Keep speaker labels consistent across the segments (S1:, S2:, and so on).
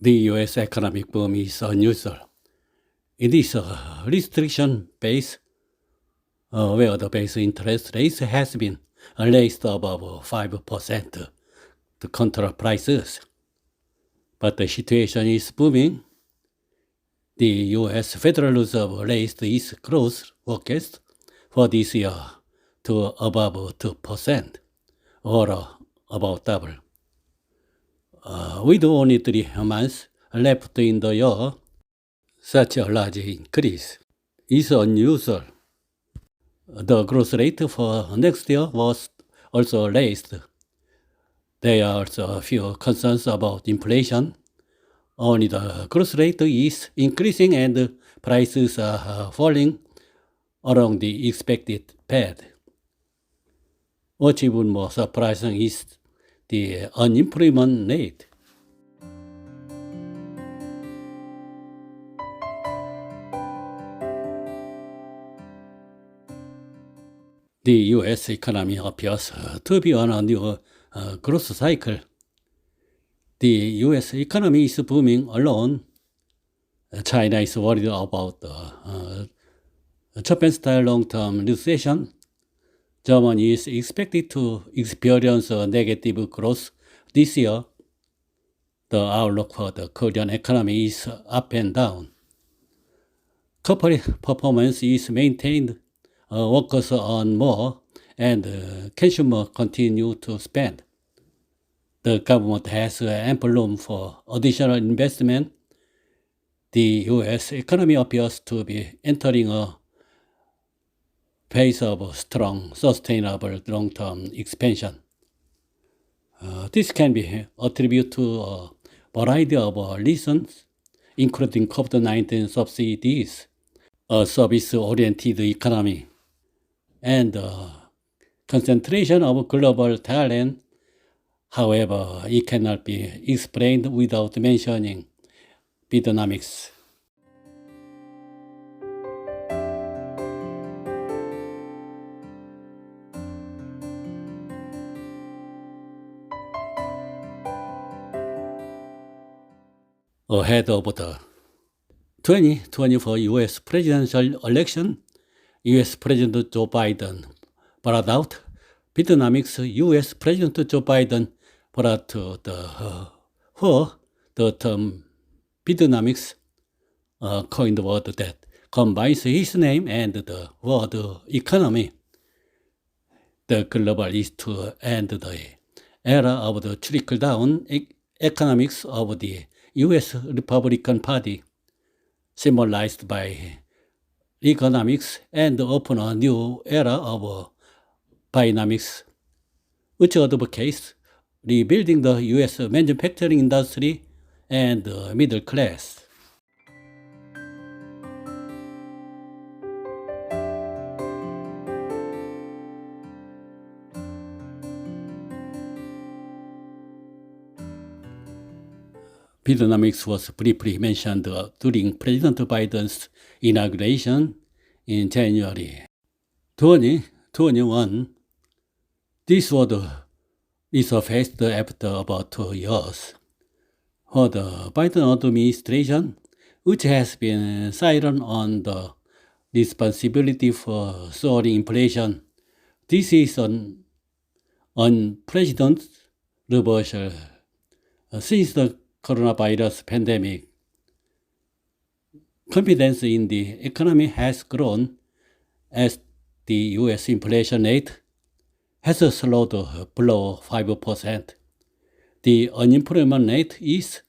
S1: The U.S. economic boom is unusual. It is a restriction-based, where the base interest rate has been raised above 5% to control prices. But the situation is booming. The U.S. Federal Reserve raised its growth forecast for this year to above 2%, or about double. With only 3 months left in the year, such a large increase is unusual. The growth rate for next year was also raised. There are also a few concerns about inflation. Only the growth rate is increasing and prices are falling along the expected path. What's even more surprising is the unemployment rate. The U.S. economy appears to be on a new growth cycle. The U.S. economy is booming alone. China is worried about the Japan-style long-term recession. Germany is expected to experience a negative growth this year. The outlook for the Korean economy is up and down. Corporate performance is maintained. Workers earn more, and consumers continue to spend. The government has ample room for additional investment. The U.S. economy appears to be entering a phase of strong, sustainable long-term expansion. This can be attributed to a variety of reasons, including COVID-19 subsidies, a service-oriented economy, and concentration of global talent. However, it cannot be explained without mentioning Bidenomics. Ahead of the 2024 U.S. presidential election, U.S. President Joe Biden brought out Bidenomics. U.S. President Joe Biden brought to the term Bidenomics, a coined word that combines his name and the word economy. The global is to end the era of the trickle-down economics of the U.S. Republican Party, symbolized by economics, and open a new era of Bidenomics, which advocates rebuilding the U.S. manufacturing industry and the middle class. Bidenomics was briefly mentioned during President Biden's inauguration in January 2021. This word resurfaced after about 2 years. For the Biden administration, which has been silent on the responsibility for soaring inflation, this is an unprecedented reversal since the coronavirus pandemic. Confidence in the economy has grown as the U.S. inflation rate has slowed below 5%. The unemployment rate is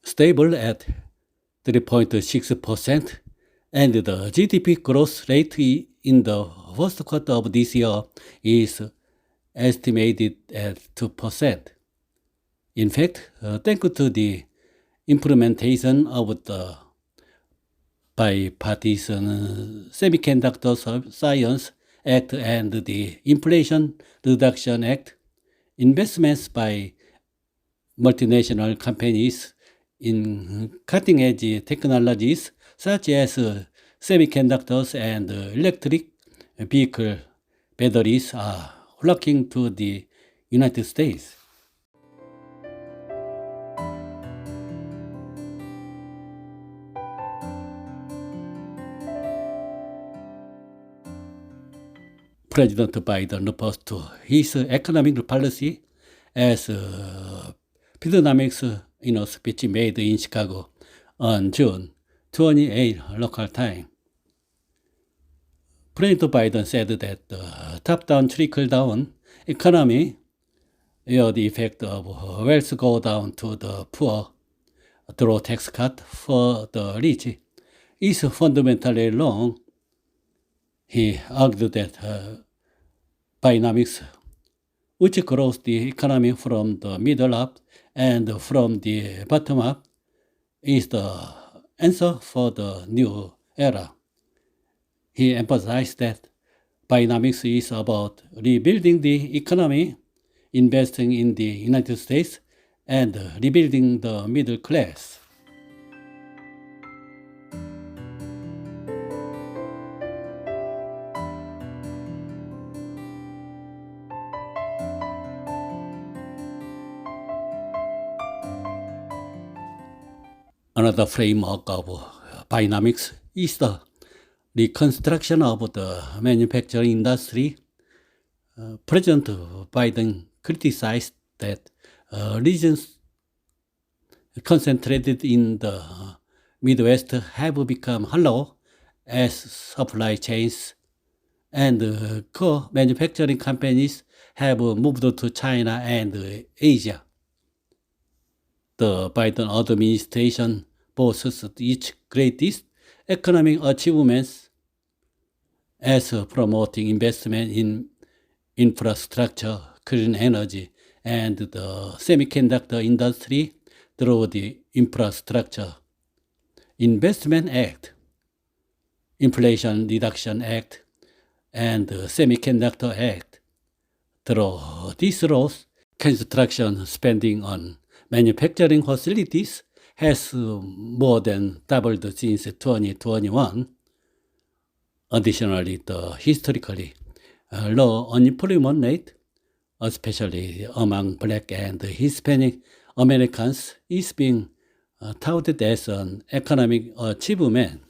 S1: stable at 3.6%, and the GDP growth rate in the first quarter of this year is estimated at 2%. In fact, thanks to the implementation of the Bipartisan Semiconductor Science Act and the Inflation Reduction Act, investments by multinational companies in cutting-edge technologies such as semiconductors and electric vehicle batteries are flocking to the United States. President Biden refers to his economic policy as Bidenomics in a speech made in Chicago on June 28 local time. President Biden said that the top-down trickle-down economy, where the effect of wealth go down to the poor through tax cut for the rich, is fundamentally wrong. He argued that Bidenomics, which grows the economy from the middle up and from the bottom up, is the answer for the new era. He emphasized that Bidenomics is about rebuilding the economy, investing in the United States, and rebuilding the middle class. Another framework of Bidenomics is the reconstruction of the manufacturing industry. President Biden criticized that regions concentrated in the Midwest have become hollow as supply chains, and core manufacturing companies have moved to China and Asia. The Biden administration boasts its greatest economic achievements as promoting investment in infrastructure, clean energy, and the semiconductor industry through the Infrastructure Investment Act, Inflation Reduction Act, and the Semiconductor Act. Through these laws, construction spending on manufacturing facilities has more than doubled since 2021. Additionally, the historically low unemployment rate, especially among Black and Hispanic Americans, is being touted as an economic achievement.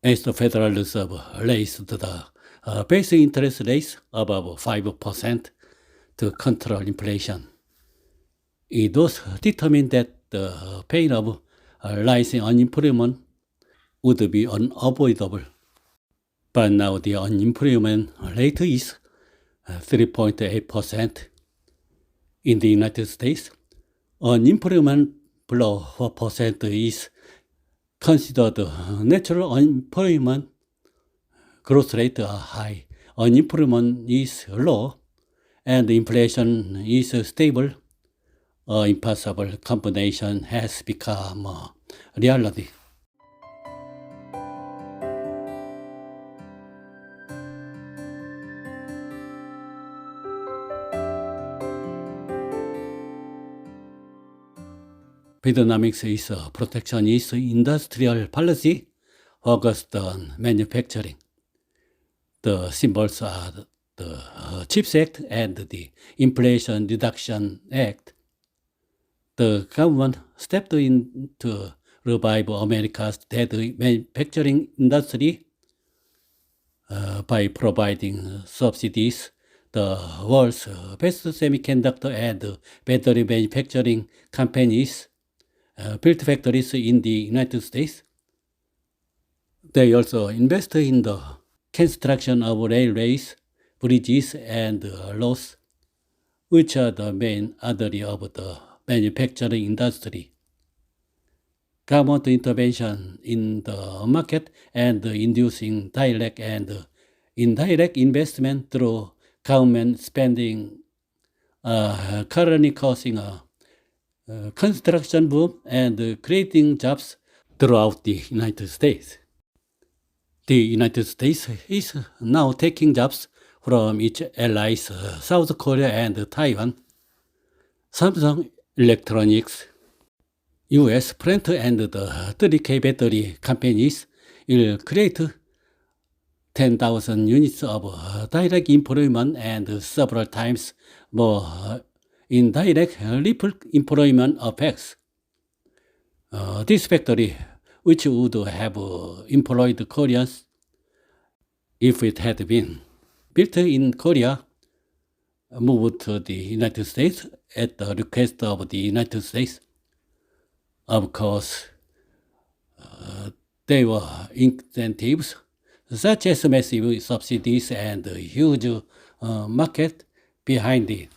S1: As the Federal Reserve raised the base interest rates above 5% to control inflation, it was determined that the pain of rising unemployment would be unavoidable. But now the unemployment rate is 3.8%. In the United States, unemployment below 4% is considered natural unemployment. Growth rates are high, unemployment is low, and inflation is stable. An impossible combination has become a reality. Bidenomics is a protectionist industrial policy focused on manufacturing. The symbols are the CHIPS Act and the Inflation Reduction Act. The government stepped in to revive America's dead manufacturing industry by providing subsidies. The world's best semiconductor and battery manufacturing companies built factories in the United States. They also invest in the construction of railways, bridges, and roads, which are the main artery of the manufacturing industry. Government intervention in the market and inducing direct and indirect investment through government spending are currently causing a construction boom and creating jobs throughout the United States. The United States is now taking jobs from its allies South Korea and Taiwan. Samsung Electronics, US plant and the 30K battery companies will create 10,000 units of direct employment and several times more indirect employment effects. This factory, which would have employed Koreans if it had been built in Korea, moved to the United States at the request of the United States. Of course, there were incentives such as massive subsidies and a huge market behind it.